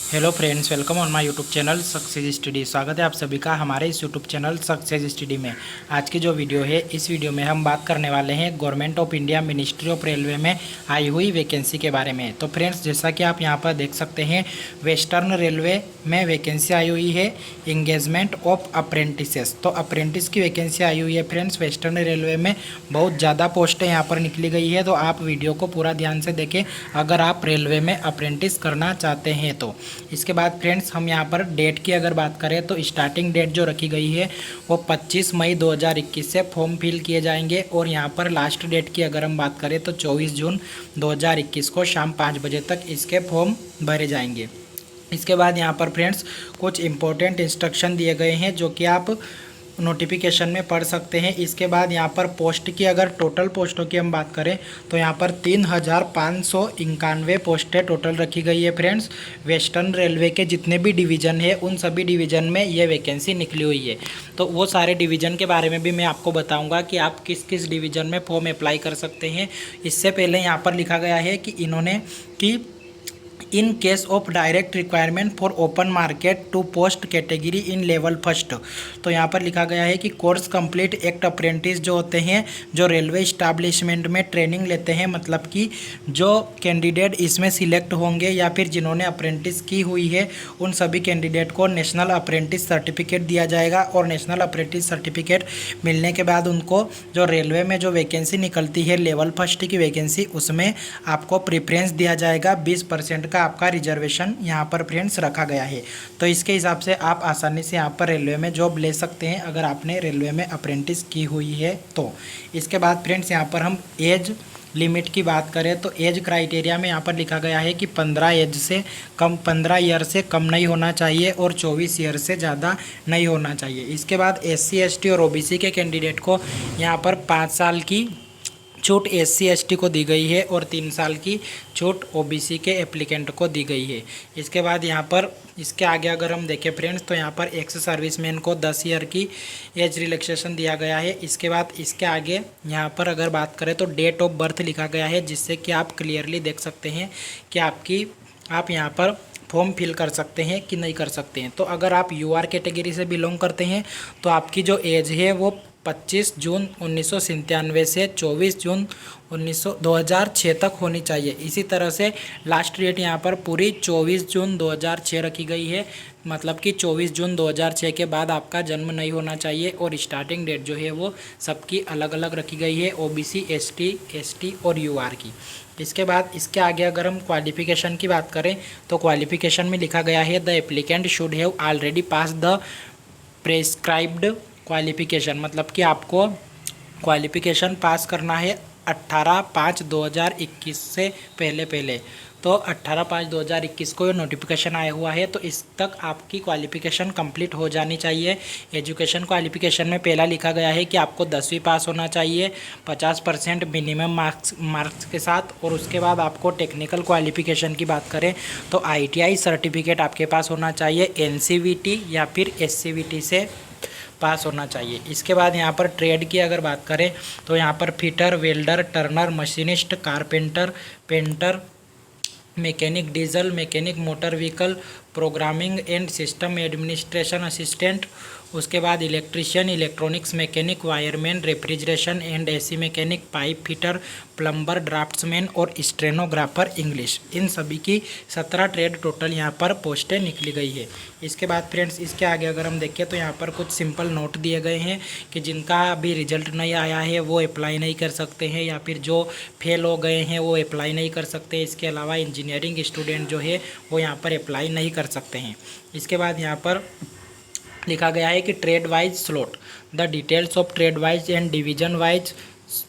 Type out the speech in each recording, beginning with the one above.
Hello friends, welcome on my YouTube channel success study. स्वागत है आप सभी का हमारे इस यूट्यूब चैनल सक्सेस स्टडी में। आज की जो वीडियो है, इस वीडियो में हम बात करने वाले हैं government of India ministry of railway में आई हुई वैकेंसी के बारे में। तो फ्रेंड्स, जैसा कि आप यहां पर देख सकते हैं, वेस्टर्न रेलवे में वैकेंसी आई हुई है इंगेजमेंट ऑफ अप्रेंटिसेस। तो अप्रेंटिस की वैकेंसी आई हुई है फ्रेंड्स। वेस्टर्न रेलवे में बहुत ज़्यादा पोस्टें यहाँ पर निकली गई है, तो आप वीडियो को पूरा ध्यान से देखें अगर आप रेलवे में अप्रेंटिस करना चाहते हैं तो। इसके बाद फ्रेंड्स, हम यहाँ पर डेट की अगर बात करें तो स्टार्टिंग डेट जो रखी गई है वो 25 मई 2021 से फॉर्म फिल किए जाएंगे। और यहाँ पर लास्ट डेट की अगर हम बात करें तो 24 जून 2021 को शाम 5 बजे तक इसके फॉर्म भरे जाएंगे। इसके बाद यहाँ पर फ्रेंड्स कुछ इंपॉर्टेंट इंस्ट्रक्शन दिए गए हैं जो कि आप नोटिफिकेशन में पढ़ सकते हैं। इसके बाद यहाँ पर पोस्ट की अगर टोटल पोस्टों की हम बात करें तो यहाँ पर 3591 पोस्टें टोटल रखी गई है फ्रेंड्स। वेस्टर्न रेलवे के जितने भी डिवीज़न है उन सभी डिवीज़न में ये वैकेंसी निकली हुई है। तो वो सारे डिवीज़न के बारे में भी मैं आपको बताऊँगा कि आप किस किस डिवीज़न में फॉर्म अप्लाई कर सकते हैं। इससे पहले यहाँ पर लिखा गया है कि इन्होंने कि in case of direct requirement for open market to post category in level first. तो यहाँ पर लिखा गया है कि कोर्स कंप्लीट एक्ट अप्रेंटिस जो होते हैं, जो रेलवे इस्टेब्लिशमेंट में ट्रेनिंग लेते हैं, मतलब कि जो कैंडिडेट इसमें सिलेक्ट होंगे या फिर जिन्होंने अप्रेंटिस की हुई है उन सभी कैंडिडेट को नेशनल अप्रेंटिस सर्टिफिकेट दिया जाएगा। और नेशनल अप्रेंटिस सर्टिफिकेट मिलने के बाद उनको जो रेलवे में जो वैकेंसी निकलती है लेवल फर्स्ट की वैकेंसी, उसमें आपको प्रेफरेंस दिया जाएगा। 20% का आपका रिजर्वेशन यहाँ पर फ्रेंड्स रखा गया है। तो इसके हिसाब से आप आसानी से यहाँ पर रेलवे में जॉब ले सकते हैं अगर आपने रेलवे में अप्रेंटिस की हुई है तो। इसके बाद फ्रेंड्स, यहाँ पर हम एज लिमिट की बात करें तो एज क्राइटेरिया में यहाँ पर लिखा गया है कि 15 ईयर से कम नहीं होना चाहिए और 24 ईयर से ज़्यादा नहीं होना चाहिए। इसके बाद SC ST और OBC के कैंडिडेट को यहाँ पर 5 साल की छूट SC ST को दी गई है और 3 साल की छूट OBC के एप्लीकेंट को दी गई है। इसके बाद यहाँ पर इसके आगे अगर हम देखें फ्रेंड्स तो यहाँ पर एक्स सर्विसमैन को 10 ईयर की एज रिलैक्सेशन दिया गया है। इसके बाद इसके आगे यहाँ पर अगर बात करें तो डेट ऑफ बर्थ लिखा गया है, जिससे कि आप क्लियरली देख सकते हैं कि आप यहाँ पर फॉर्म फिल कर सकते हैं कि नहीं कर सकते हैं। तो अगर आप UR कैटेगरी से बिलोंग करते हैं तो आपकी जो एज है वो 25 जून 1997 से 24 जून 2006 तक होनी चाहिए। इसी तरह से लास्ट डेट यहाँ पर पूरी 24 जून 2006 रखी गई है, मतलब कि 24 जून 2006 के बाद आपका जन्म नहीं होना चाहिए। और स्टार्टिंग डेट जो है वो सबकी अलग अलग रखी गई है, OBC ST ST और UR की। इसके बाद इसके आगे अगर हम क्वालिफ़िकेशन की बात करें तो क्वालिफ़िकेशन में लिखा गया है the applicant should have already pass the prescribed qualification, मतलब कि आपको क्वालिफ़िकेशन पास करना है 18/5/2021 से पहले। तो 18/5/2021 को ये नोटिफिकेशन आया हुआ है, तो इस तक आपकी क्वालिफ़िकेशन कंप्लीट हो जानी चाहिए। एजुकेशन क्वालिफ़िकेशन में पहला लिखा गया है कि आपको 10वीं पास होना चाहिए 50% मिनिमम मार्क्स के साथ। और उसके बाद आपको टेक्निकल क्वालिफ़िकेशन की बात करें तो ITI सर्टिफिकेट आपके पास होना चाहिए, NCVT या फिर SCVT से पास होना चाहिए। इसके बाद यहाँ पर ट्रेड की अगर बात करें तो यहाँ पर fitter, welder, Turner, machinist, carpenter, painter, mechanic diesel, mechanic motor vehicle, programming and system administration assistant, उसके बाद electrician, electronics mechanic, wireman, refrigeration and AC mechanic, pipe fitter, plumber, draughtsman और स्टेनोग्राफर इंग्लिश। इन सभी की 17 ट्रेड टोटल यहाँ पर पोस्टें निकली गई है। इसके बाद फ्रेंड्स इसके आगे अगर हम देखें तो यहाँ पर कुछ सिंपल नोट दिए गए हैं कि जिनका अभी रिजल्ट नहीं आया है वो अप्लाई नहीं कर सकते हैं, या फिर जो फेल हो गए हैं वो अप्लाई नहीं कर सकते। इसके अलावा इंजीनियरिंग स्टूडेंट जो है वो यहाँ पर अप्लाई नहीं कर सकते हैं। इसके बाद यहाँ पर लिखा गया है कि trade wise slot the details of trade wise and division wise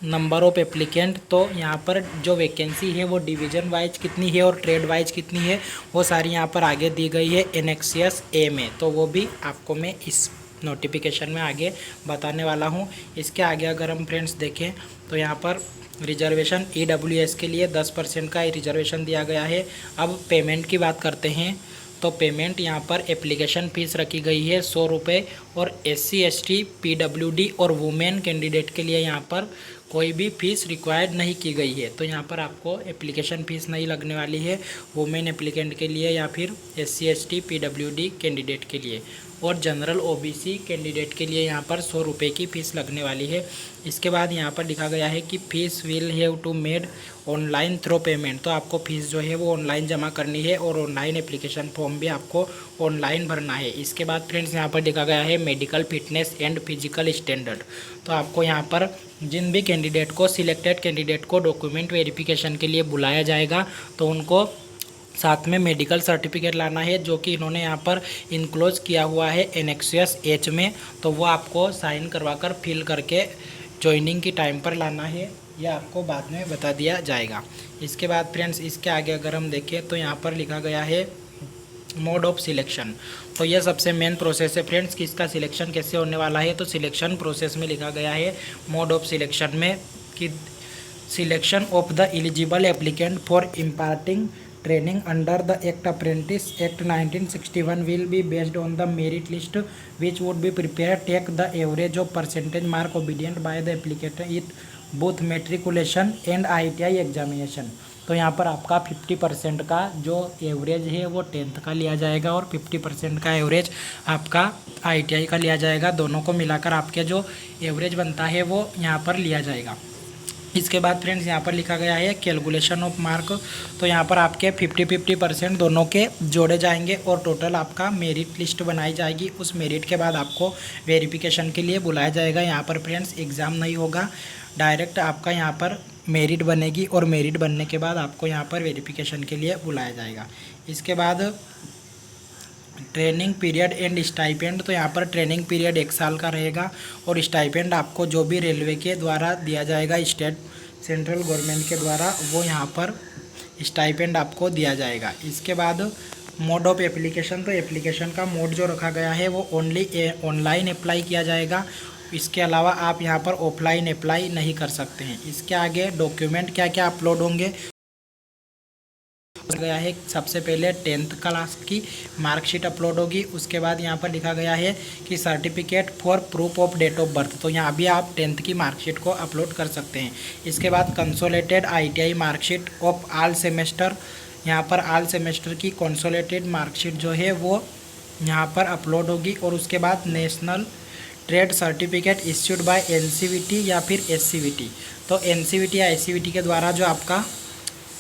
number of applicant. तो यहाँ पर जो वैकेंसी है वो डिवीजन वाइज कितनी है और ट्रेड वाइज कितनी है वो सारी यहाँ पर आगे दी गई है एनेक्सियस A में। तो वो भी आपको मैं इस नोटिफिकेशन में आगे बताने वाला हूँ। इसके आगे अगर हम फ्रेंड्स देखें तो यहाँ पर रिजर्वेशन EWS के लिए 10% का रिजर्वेशन दिया गया है। अब पेमेंट की बात करते हैं तो पेमेंट यहाँ पर एप्लीकेशन फ़ीस रखी गई है 100 रुपये। और SC ST PWD और वुमेन कैंडिडेट के लिए यहाँ पर कोई भी फ़ीस रिक्वायर्ड नहीं की गई है। तो यहाँ पर आपको एप्लीकेशन फ़ीस नहीं लगने वाली है वुमेन एप्लीकेंट के लिए या फिर SC ST PWD कैंडिडेट के लिए, और जनरल OBC कैंडिडेट के लिए यहाँ पर 100 रुपये की फ़ीस लगने वाली है। इसके बाद यहाँ पर लिखा गया है कि fees will have to made online through payment. तो आपको फ़ीस जो है वो ऑनलाइन जमा करनी है और ऑनलाइन एप्लीकेशन फॉर्म भी आपको ऑनलाइन भरना है। इसके बाद फ्रेंड्स यहाँ पर लिखा गया है medical fitness and physical standard. तो आपको यहाँ पर जिन भी कैंडिडेट को सिलेक्टेड कैंडिडेट को डॉक्यूमेंट वेरिफिकेशन के लिए बुलाया जाएगा तो उनको साथ में मेडिकल सर्टिफिकेट लाना है, जो कि इन्होंने यहाँ पर इनक्लोज किया हुआ है एनेक्सियस H में। तो वो आपको साइन करवाकर फिल करके ज्वाइनिंग की टाइम पर लाना है, यह आपको बाद में बता दिया जाएगा। इसके बाद फ्रेंड्स इसके आगे अगर हम देखें तो यहाँ पर लिखा गया है मोड ऑफ सिलेक्शन। तो यह सबसे मेन प्रोसेस है फ्रेंड्स कि इसका सिलेक्शन कैसे होने वाला है। तो सिलेक्शन प्रोसेस में लिखा गया है मोड ऑफ सिलेक्शन में कि selection of the eligible applicant for imparting training under the act apprentice act 1961 will be based on the merit list which would be prepare take the average of percentage mark obtained by the applicant it both matriculation and ITI examination. तो यहाँ पर आपका 50% का जो average है वो 10th का लिया जाएगा और 50% का एवरेज आपका ITI का लिया जाएगा। दोनों को मिलाकर आपके जो एवरेज बनता है वो यहाँ पर लिया जाएगा। इसके बाद फ्रेंड्स यहाँ पर लिखा गया है कैलकुलेशन ऑफ मार्क। तो यहाँ पर आपके 50-50% दोनों के जोड़े जाएंगे और टोटल आपका मेरिट लिस्ट बनाई जाएगी। उस मेरिट के बाद आपको वेरिफिकेशन के लिए बुलाया जाएगा। यहाँ पर फ्रेंड्स एग्ज़ाम नहीं होगा, डायरेक्ट आपका यहाँ पर मेरिट बनेगी और मेरिट बनने के बाद आपको यहाँ पर वेरिफिकेशन के लिए बुलाया जाएगा। इसके बाद ट्रेनिंग पीरियड एंड स्टाइपेंड। तो यहाँ पर ट्रेनिंग पीरियड 1 साल का रहेगा और स्टाइपेंड आपको जो भी रेलवे के द्वारा दिया जाएगा, स्टेट सेंट्रल गवर्नमेंट के द्वारा, वो यहाँ पर स्टाइपेंड आपको दिया जाएगा। इसके बाद मोड ऑफ एप्लीकेशन। तो एप्लीकेशन का मोड जो रखा गया है वो ओनली ऑनलाइन अप्लाई किया जाएगा। इसके अलावा आप यहाँ पर ऑफलाइन अप्लाई नहीं कर सकते हैं। इसके आगे डॉक्यूमेंट क्या क्या अपलोड होंगे गया है। सबसे पहले 10th क्लास की मार्कशीट अपलोड होगी। उसके बाद यहाँ पर लिखा गया है कि certificate for proof of date of birth. तो यहाँ भी आप 10th की मार्कशीट को अपलोड कर सकते हैं। इसके बाद consolidated ITI marksheet of all semester. यहाँ पर ऑल सेमेस्टर की कंसोलिडेटेड मार्कशीट जो है वो यहाँ पर अपलोड होगी। और उसके बाद national trade certificate issued by NCVT या फिर SCVT। तो NCVT या SCVT के द्वारा जो आपका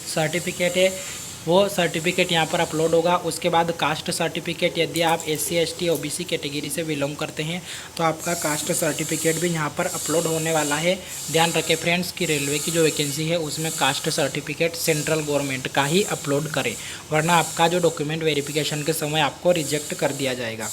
सर्टिफिकेट है वो सर्टिफिकेट यहाँ पर अपलोड होगा। उसके बाद कास्ट सर्टिफिकेट, यदि आप SC ST OBC कैटेगरी से बिलोंग करते हैं तो आपका कास्ट सर्टिफिकेट भी यहाँ पर अपलोड होने वाला है। ध्यान रखें फ्रेंड्स कि रेलवे की जो वैकेंसी है उसमें कास्ट सर्टिफिकेट सेंट्रल गवर्नमेंट का ही अपलोड करें, वरना आपका जो डॉक्यूमेंट वेरिफिकेशन के समय आपको रिजेक्ट कर दिया जाएगा।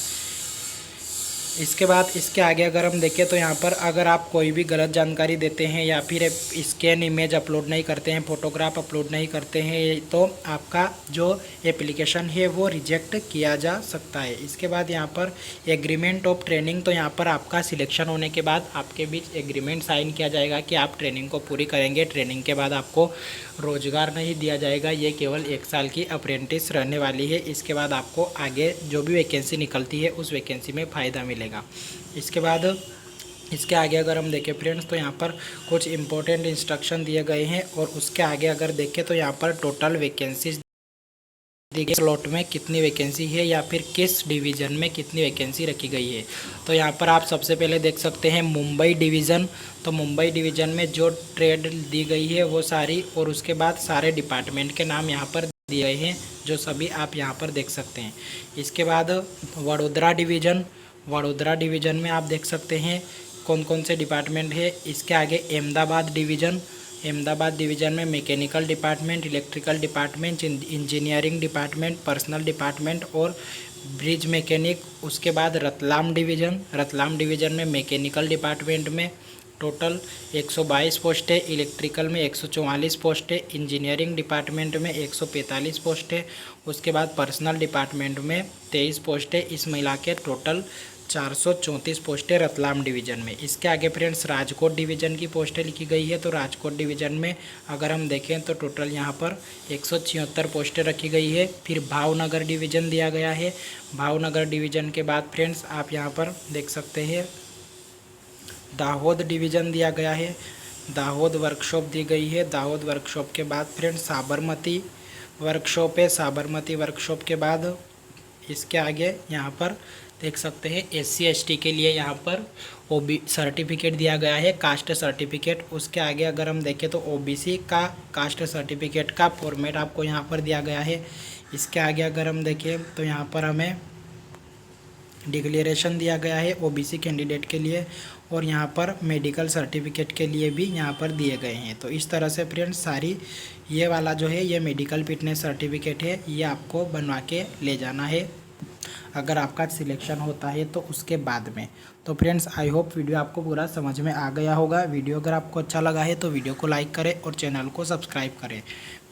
इसके बाद इसके आगे अगर हम देखें तो यहाँ पर अगर आप कोई भी गलत जानकारी देते हैं या फिर स्कैन इमेज अपलोड नहीं करते हैं, फोटोग्राफ अपलोड नहीं करते हैं, तो आपका जो एप्लीकेशन है वो रिजेक्ट किया जा सकता है। इसके बाद यहाँ पर एग्रीमेंट ऑफ ट्रेनिंग। तो यहाँ पर आपका सिलेक्शन होने के बाद आपके बीच एग्रीमेंट साइन किया जाएगा कि आप ट्रेनिंग को पूरी करेंगे। ट्रेनिंग के बाद आपको रोजगार नहीं दिया जाएगा, ये केवल 1 साल की अप्रेंटिस रहने वाली है। इसके बाद आपको आगे जो भी वैकेंसी निकलती है उस वैकेंसी में फ़ायदा मिलेगा। इसके बाद इसके आगे अगर हम देखें फ्रेंड्स तो यहाँ पर कुछ इंपॉर्टेंट इंस्ट्रक्शन दिए गए हैं। और उसके आगे अगर देखें तो यहाँ पर टोटल वैकेंसीज देखिए स्लॉट में कितनी वैकेंसी है या फिर किस डिवीज़न में कितनी वैकेंसी रखी गई है। तो यहाँ पर आप सबसे पहले देख सकते हैं मुंबई डिवीज़न। तो मुंबई डिवीज़न में जो ट्रेड दी गई है वो सारी, और उसके बाद सारे डिपार्टमेंट के नाम यहाँ पर दिए गए हैं जो सभी आप यहाँ पर देख सकते हैं। इसके बाद वडोदरा डिवीज़न। वडोदरा डिवीज़न में आप देख सकते हैं कौन कौन से डिपार्टमेंट है। इसके आगे अहमदाबाद डिवीज़न। अहमदाबाद डिवीज़न में mechanical department, electrical department, engineering department, personal department और ब्रिज मैकेनिक। उसके बाद रतलाम डिवीज़न। रतलाम डिवीज़न में मैकेनिकल डिपार्टमेंट में टोटल 122 पोस्ट है, इलेक्ट्रिकल में 144 पोस्ट है, इंजीनियरिंग डिपार्टमेंट में 145 पोस्ट है। उसके बाद पर्सनल डिपार्टमेंट में 23 पोस्ट है। इस मिला के टोटल 434 पोस्टें रतलाम डिवीज़न में। इसके आगे फ्रेंड्स राजकोट डिवीज़न की पोस्टें लिखी गई है। तो राजकोट डिवीज़न में अगर हम देखें तो टोटल यहाँ पर 176 पोस्टें रखी गई है। फिर भावनगर डिवीज़न दिया गया है। भावनगर डिवीज़न के बाद फ्रेंड्स आप यहाँ पर देख सकते हैं दाहोद डिवीज़न दिया गया है। दाहोद वर्कशॉप दी गई है। दाहोद वर्कशॉप के बाद फ्रेंड्स साबरमती वर्कशॉप है। साबरमती वर्कशॉप के बाद इसके आगे यहाँ पर देख सकते हैं SC/ST के लिए यहाँ पर OB सर्टिफिकेट दिया गया है, कास्ट सर्टिफिकेट। उसके आगे अगर हम देखें तो OBC का कास्ट सर्टिफिकेट का फॉर्मेट आपको यहाँ पर दिया गया है। इसके आगे अगर हम देखें तो यहाँ पर हमें डिक्लेरेशन दिया गया है OBC कैंडिडेट के लिए, और यहाँ पर मेडिकल सर्टिफिकेट के लिए भी यहाँ पर दिए गए हैं। तो इस तरह से फ्रेंड्स सारी ये वाला जो है ये मेडिकल फिटनेस सर्टिफिकेट है, ये आपको बनवा के ले जाना है अगर आपका सिलेक्शन होता है तो उसके बाद में। तो फ्रेंड्स आई होप वीडियो आपको पूरा समझ में आ गया होगा। वीडियो अगर आपको अच्छा लगा है तो वीडियो को लाइक करें और चैनल को सब्सक्राइब करें।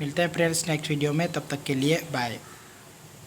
मिलते हैं फ्रेंड्स नेक्स्ट वीडियो में, तब तक के लिए बाय।